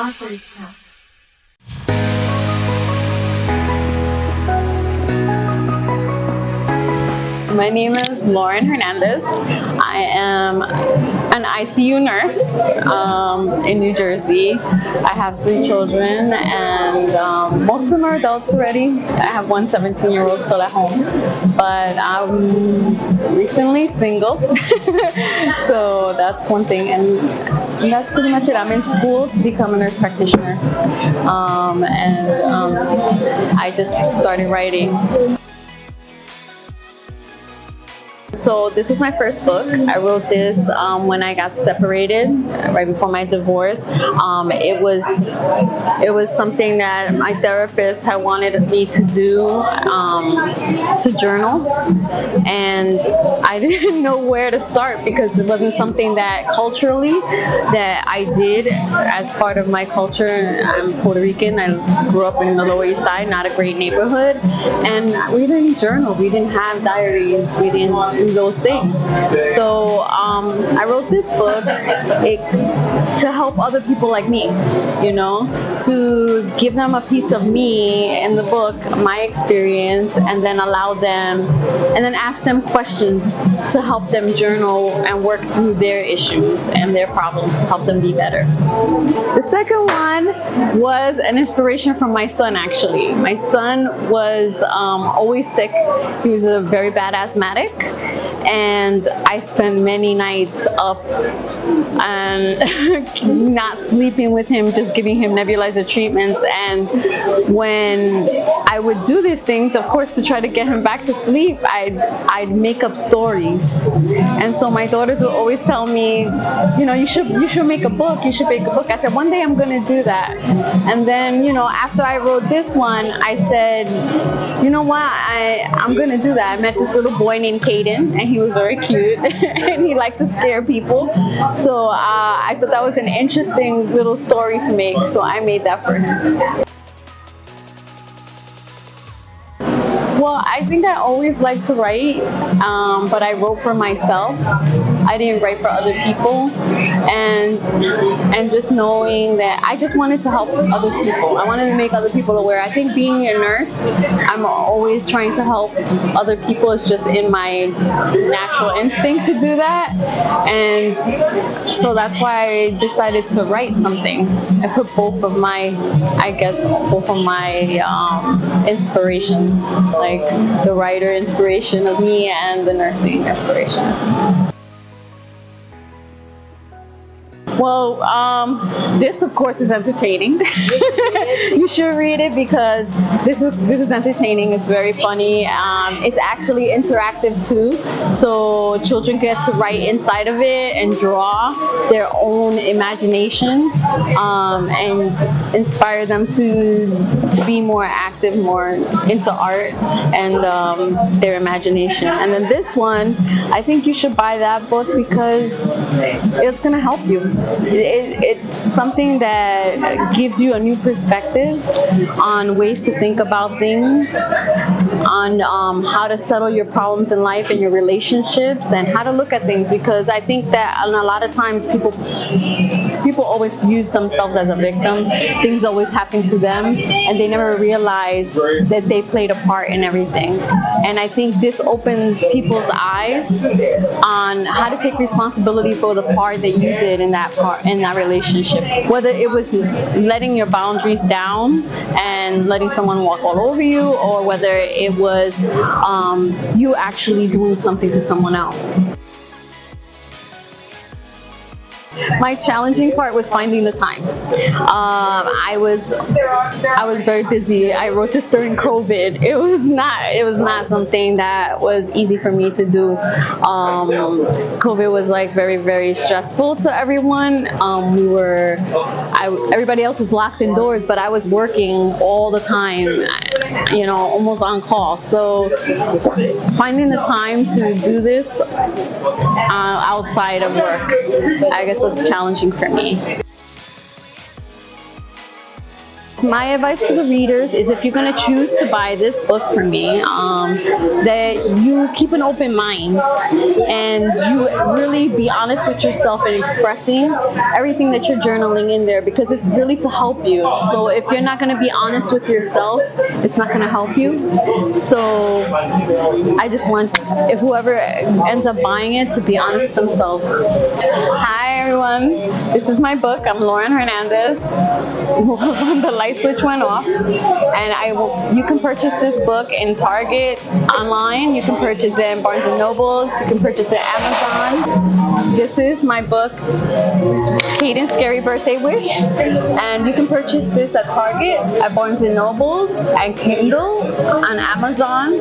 Authors Class. My name is Loren Hernandez. I am an ICU nurse in New Jersey. I have 3 children, and most of them are adults already. I have one 17-year-old still at home, but I'm recently single. So that's one thing, and that's pretty much it. I'm in school to become a nurse practitioner, and I just started writing. So this was my first book. I wrote this when I got separated, right before my divorce. It was something that my therapist had wanted me to do, to journal, and I didn't know where to start because it wasn't something that culturally that I did as part of my culture. I'm Puerto Rican. I grew up in the Lower East Side, not a great neighborhood, and we didn't journal. We didn't have diaries. We didn't do those things. So I wrote this book to help other people like me, to give them a piece of me in the book, my experience, and then ask them questions to help them journal and work through their issues and their problems to help them be better. The second one was an inspiration from my son, actually. My son was always sick. He was a very bad asthmatic, and I spent many nights up and not sleeping with him, just giving him nebulizer treatments. And when I would do these things, of course, to try to get him back to sleep, I'd make up stories. And so my daughters would always tell me, you should make a book. You should make a book. I said, one day I'm going to do that. And then, after I wrote this one, I said, you know what? I'm going to do that. I met this little boy named Caden, and he was very cute, and he liked to scare people. So I thought that was an interesting little story to make, so I made that for him. Well, I think I always liked to write, but I wrote for myself. I didn't write for other people, and just knowing that I just wanted to help other people. I wanted to make other people aware. I think being a nurse, I'm always trying to help other people. It's just in my natural instinct to do that, and so that's why I decided to write something. I put both of my inspirations, like the writer inspiration of me and the nursing inspiration. Well, this of course is entertaining. You should read it because this is entertaining. It's very funny. It's actually interactive too, so children get to write inside of it and draw their own imagination, and inspire them to be more active, more into art and their imagination. And then this one, I think you should buy that book because it's going to help you. It's something that gives you a new perspective on ways to think about things, on how to settle your problems in life and your relationships, and how to look at things, because I think that a lot of times people always use themselves as a victim. Things always happen to them, and they never realize that they played a part in everything. And I think this opens people's eyes on how to take responsibility for the part that you did in that relationship, whether it was letting your boundaries down and letting someone walk all over you, or whether it was you actually doing something to someone else. My challenging part was finding the time. I was very busy. I wrote this during COVID. It was not something that was easy for me to do. COVID was like very, very stressful to everyone. Everybody else was locked indoors, but I was working all the time, almost on call. So finding the time to do this outside of work, I guess, was challenging for me. My advice to the readers is, if you're going to choose to buy this book from me, that you keep an open mind and you really be honest with yourself in expressing everything that you're journaling in there, because it's really to help you. So if you're not going to be honest with yourself, it's not going to help you. So I just want, if whoever ends up buying it, to be honest with themselves. Hi everyone, this is my book. I'm Loren Hernandez. The light switch went off, and you can purchase this book in Target, online. You can purchase it in Barnes and Nobles. You can purchase it Amazon. This is my book, Caden's Scary Birthday Wish, and you can purchase this at Target, at Barnes and Nobles, and Kindle, on Amazon.